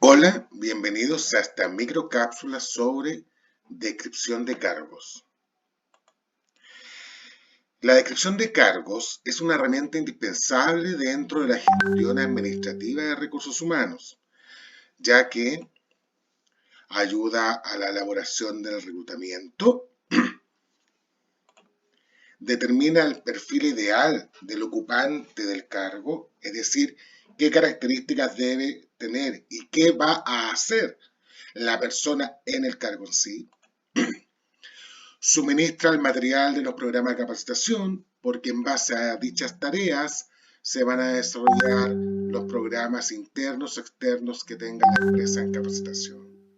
Hola, bienvenidos a esta microcápsula sobre descripción de cargos. La descripción de cargos es una herramienta indispensable dentro de la gestión administrativa de recursos humanos, ya que ayuda a la elaboración del reclutamiento, determina el perfil ideal del ocupante del cargo, es decir, qué características debe tener y qué va a hacer la persona en el cargo en sí. Suministra el material de los programas de capacitación, porque en base a dichas tareas se van a desarrollar los programas internos o externos que tenga la empresa en capacitación.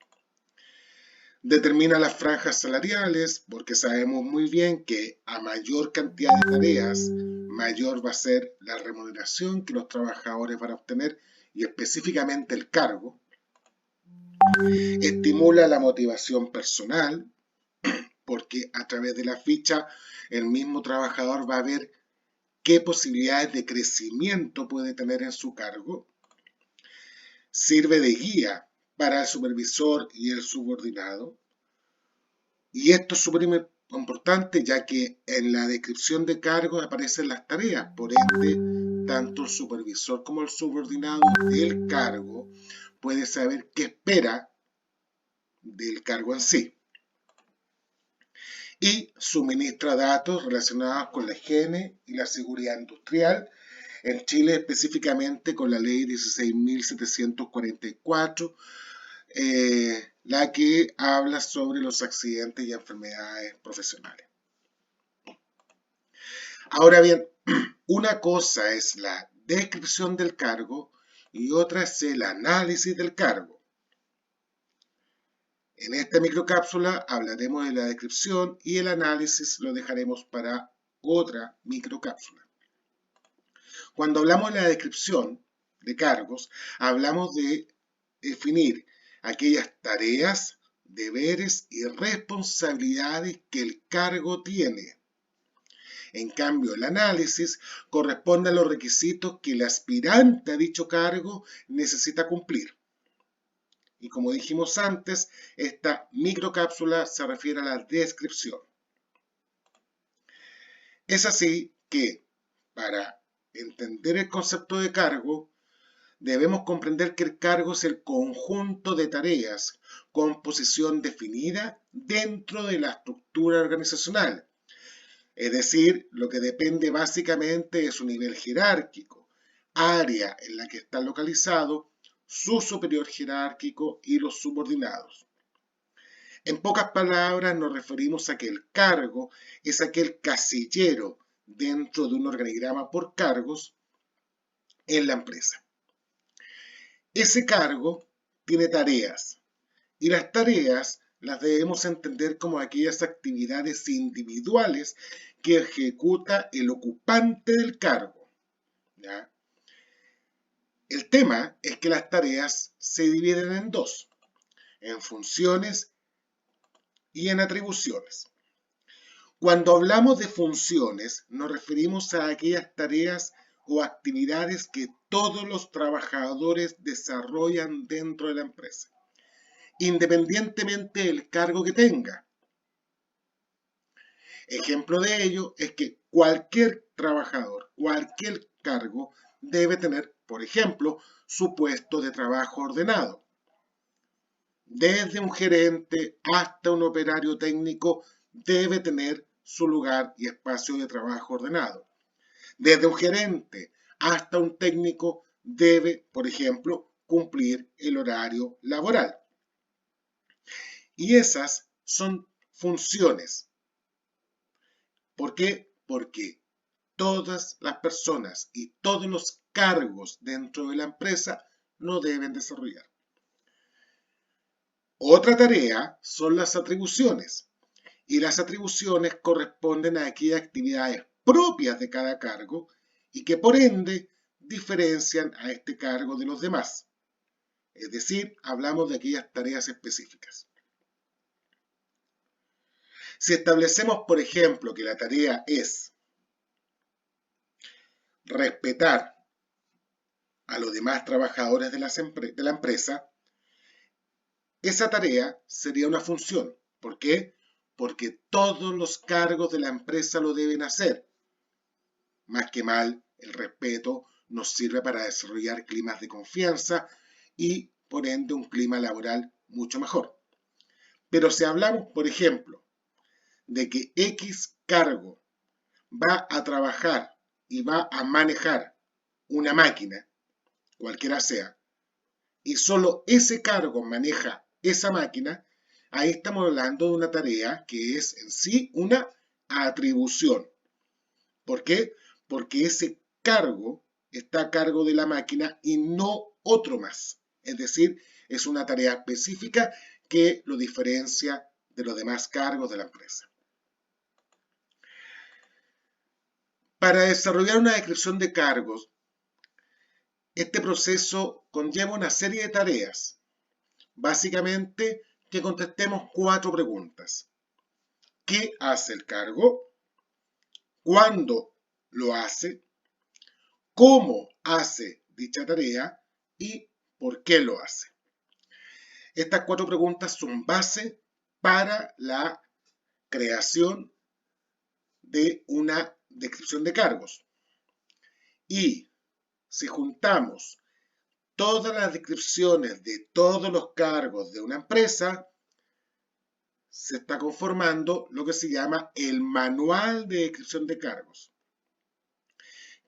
Determina las franjas salariales, porque sabemos muy bien que a mayor cantidad de tareas, mayor va a ser la remuneración que los trabajadores van a obtener y específicamente el cargo. Estimula la motivación personal, porque a través de la ficha el mismo trabajador va a ver qué posibilidades de crecimiento puede tener en su cargo. Sirve de guía para el supervisor y el subordinado. Y esto es súper importante, ya que en la descripción de cargos aparecen las tareas. Por ende, tanto el supervisor como el subordinado del cargo puede saber qué espera del cargo en sí. Y suministra datos relacionados con la higiene y la seguridad industrial, en Chile específicamente con la ley 16.744, la que habla sobre los accidentes y enfermedades profesionales. Ahora bien, una cosa es la descripción del cargo y otra es el análisis del cargo. En esta microcápsula hablaremos de la descripción y el análisis lo dejaremos para otra microcápsula. Cuando hablamos de la descripción de cargos, hablamos de definir aquellas tareas, deberes y responsabilidades que el cargo tiene. En cambio, el análisis corresponde a los requisitos que el aspirante a dicho cargo necesita cumplir. Y como dijimos antes, esta microcápsula se refiere a la descripción. Es así que, para entender el concepto de cargo, debemos comprender que el cargo es el conjunto de tareas con posición definida dentro de la estructura organizacional. Es decir, lo que depende básicamente de su nivel jerárquico, área en la que está localizado, su superior jerárquico y los subordinados. En pocas palabras, nos referimos a que el cargo es aquel casillero dentro de un organigrama por cargos en la empresa. Ese cargo tiene tareas y las tareas las debemos entender como aquellas actividades individuales que ejecuta el ocupante del cargo, ¿ya? El tema es que las tareas se dividen en dos, en funciones y en atribuciones. Cuando hablamos de funciones, nos referimos a aquellas tareas o actividades que todos los trabajadores desarrollan dentro de la empresa, independientemente del cargo que tenga. Ejemplo de ello es que cualquier trabajador, cualquier cargo, debe tener, por ejemplo, su puesto de trabajo ordenado. Desde un gerente hasta un operario técnico debe tener su lugar y espacio de trabajo ordenado. Desde un gerente hasta un técnico debe, por ejemplo, cumplir el horario laboral. Y esas son funciones. ¿Por qué? Porque todas las personas y todos los cargos dentro de la empresa no deben desarrollar. Otra tarea son las atribuciones. Y las atribuciones corresponden a aquellas actividades propias de cada cargo y que por ende diferencian a este cargo de los demás. Es decir, hablamos de aquellas tareas específicas. Si establecemos, por ejemplo, que la tarea es respetar a los demás trabajadores de la empresa, esa tarea sería una función. ¿Por qué? Porque todos los cargos de la empresa lo deben hacer. Más que mal, el respeto nos sirve para desarrollar climas de confianza y, por ende, un clima laboral mucho mejor. Pero si hablamos, por ejemplo, de que X cargo va a trabajar y va a manejar una máquina, cualquiera sea, y solo ese cargo maneja esa máquina, ahí estamos hablando de una tarea que es en sí una atribución. ¿Por qué? Porque ese cargo está a cargo de la máquina y no otro más. Es decir, es una tarea específica que lo diferencia de los demás cargos de la empresa. Para desarrollar una descripción de cargos, este proceso conlleva una serie de tareas. Básicamente, que contestemos 4 preguntas. ¿Qué hace el cargo? ¿Cuándo lo hace? ¿Cómo hace dicha tarea? ¿Y por qué lo hace? Estas 4 preguntas son base para la creación de una descripción de cargos. Y si juntamos todas las descripciones de todos los cargos de una empresa, se está conformando lo que se llama el manual de descripción de cargos,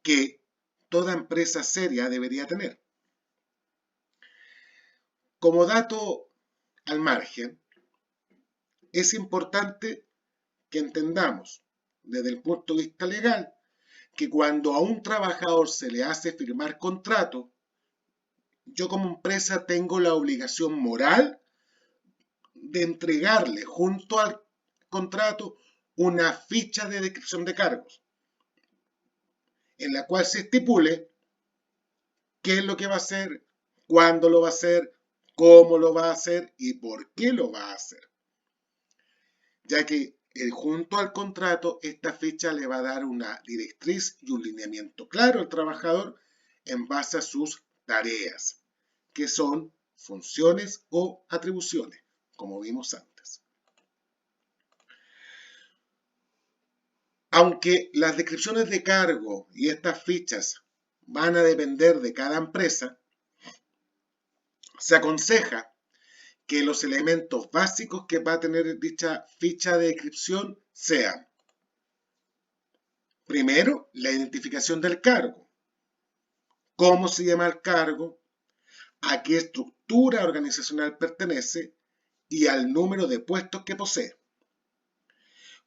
que toda empresa seria debería tener. Como dato al margen, es importante que entendamos desde el punto de vista legal que cuando a un trabajador se le hace firmar contrato, yo como empresa tengo la obligación moral de entregarle junto al contrato una ficha de descripción de cargos, en la cual se estipule qué es lo que va a hacer, cuándo lo va a hacer, cómo lo va a hacer y por qué lo va a hacer. Ya que junto al contrato, esta ficha le va a dar una directriz y un lineamiento claro al trabajador en base a sus tareas, que son funciones o atribuciones, como vimos antes. Aunque las descripciones de cargo y estas fichas van a depender de cada empresa, se aconseja que los elementos básicos que va a tener dicha ficha de descripción sean, primero, la identificación del cargo, cómo se llama el cargo, a qué estructura organizacional pertenece y al número de puestos que posee.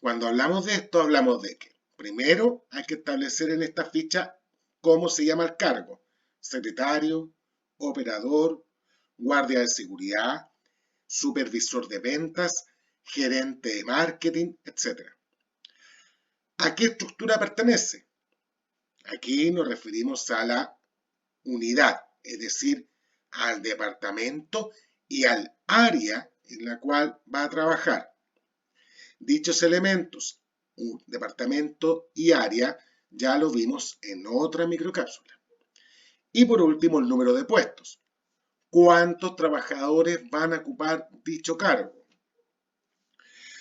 Cuando hablamos de esto, hablamos de que primero hay que establecer en esta ficha cómo se llama el cargo: secretario, operador, guardia de seguridad, supervisor de ventas, gerente de marketing, etc. ¿A qué estructura pertenece? Aquí nos referimos a la unidad, es decir, al departamento y al área en la cual va a trabajar. Dichos elementos, un departamento y área, ya lo vimos en otra microcápsula. Y por último, el número de puestos. ¿Cuántos trabajadores van a ocupar dicho cargo?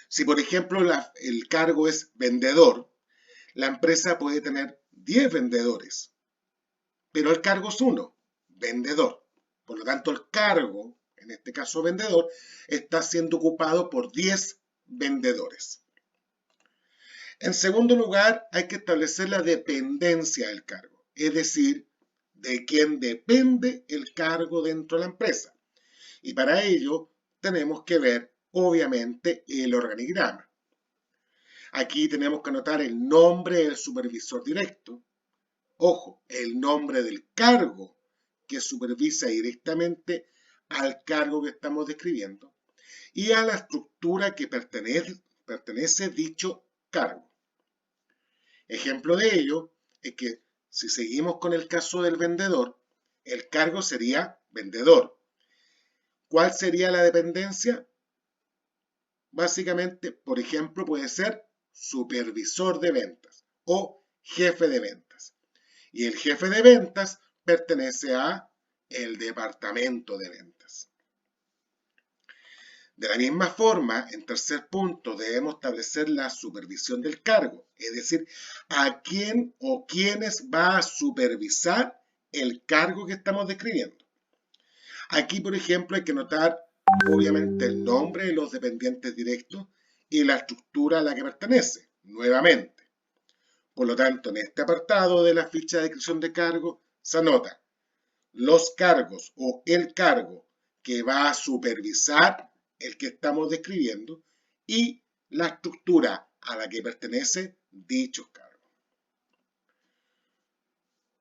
Si, por ejemplo, el cargo es vendedor, la empresa puede tener 10 vendedores, pero el cargo es uno, vendedor. Por lo tanto, el cargo, en este caso vendedor, está siendo ocupado por 10 vendedores. En segundo lugar, hay que establecer la dependencia del cargo, es decir, de quién depende el cargo dentro de la empresa. Y para ello tenemos que ver, obviamente, el organigrama. Aquí tenemos que anotar el nombre del supervisor directo, ojo, el nombre del cargo que supervisa directamente al cargo que estamos describiendo y a la estructura que pertenece dicho cargo. Ejemplo de ello es que si seguimos con el caso del vendedor, el cargo sería vendedor. ¿Cuál sería la dependencia? Básicamente, por ejemplo, puede ser supervisor de ventas o jefe de ventas. Y el jefe de ventas pertenece a el departamento de ventas. De la misma forma, en tercer punto, debemos establecer la supervisión del cargo, es decir, a quién o quiénes va a supervisar el cargo que estamos describiendo. Aquí, por ejemplo, hay que notar, obviamente, el nombre de los dependientes directos y la estructura a la que pertenece, nuevamente. Por lo tanto, en este apartado de la ficha de descripción de cargo se anota los cargos o el cargo que va a supervisar el que estamos describiendo y la estructura a la que pertenece dichos cargos.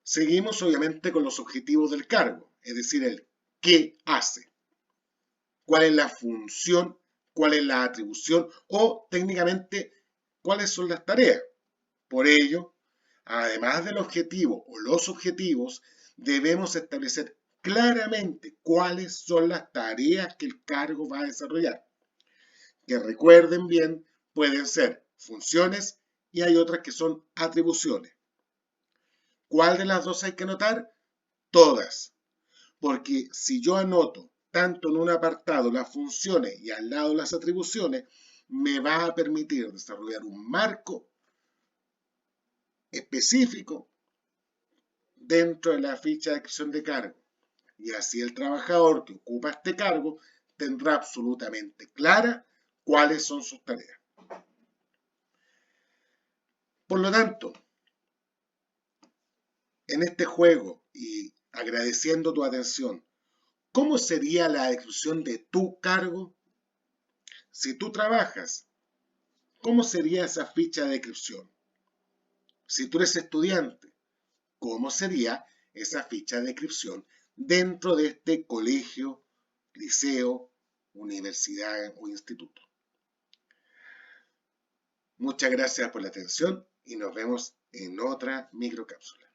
Seguimos obviamente con los objetivos del cargo, es decir, el qué hace, cuál es la función, cuál es la atribución o técnicamente cuáles son las tareas. Por ello, además del objetivo o los objetivos, debemos establecer claramente cuáles son las tareas que el cargo va a desarrollar. Que recuerden bien, pueden ser funciones y hay otras que son atribuciones. ¿Cuál de las dos hay que anotar? Todas. Porque si yo anoto tanto en un apartado las funciones y al lado las atribuciones, me va a permitir desarrollar un marco específico dentro de la ficha de descripción de cargo. Y así el trabajador que ocupa este cargo tendrá absolutamente clara cuáles son sus tareas. Por lo tanto, en este juego y agradeciendo tu atención, ¿cómo sería la descripción de tu cargo? Si tú trabajas, ¿cómo sería esa ficha de descripción? Si tú eres estudiante, ¿cómo sería esa ficha de descripción dentro de este colegio, liceo, universidad o instituto? Muchas gracias por la atención y nos vemos en otra microcápsula.